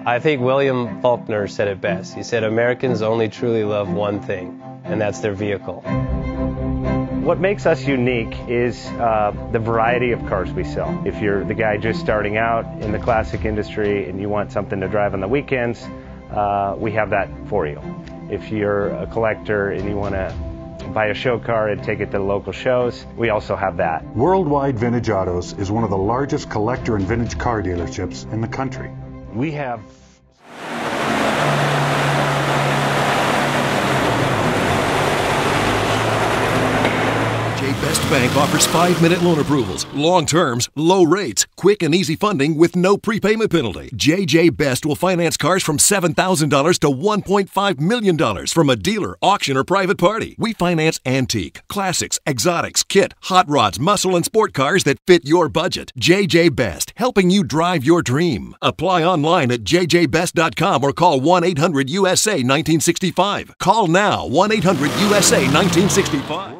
I think William Faulkner said it best. He said, Americans only truly love one thing, and that's their vehicle. What makes us unique is the variety of cars we sell. If you're the guy just starting out in the classic industry and you want something to drive on the weekends, we have that for you. If you're a collector and you want to buy a show car and take it to the local shows, we also have that. Worldwide Vintage Autos is one of the largest collector and vintage car dealerships in the country. We have Best Bank offers 5-minute loan approvals, long terms, low rates, quick and easy funding with no prepayment penalty. JJ Best will finance cars from $7,000 to $1.5 million from a dealer, auction, or private party. We finance antique, classics, exotics, kit, hot rods, muscle, and sport cars that fit your budget. JJ Best, helping you drive your dream. Apply online at jjbest.com or call 1-800-USA-1965. Call now, 1-800-USA-1965.